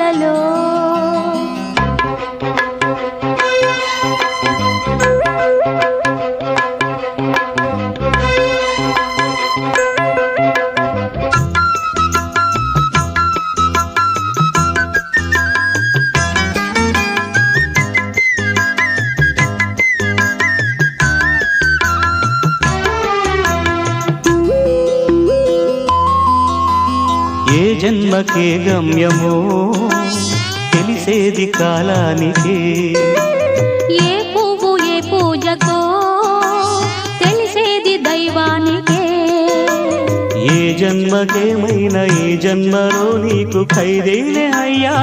మాటలలో ఏ జన్మకే గమ్యమో తెలిసేది కాలానికే, ఏ పువ్వు ఏ పూజకో తెలిసేది దైవానికే. ఏ జన్మకేమైనా ఈ జన్మలో నీకు ఖైదేలే అయ్యా.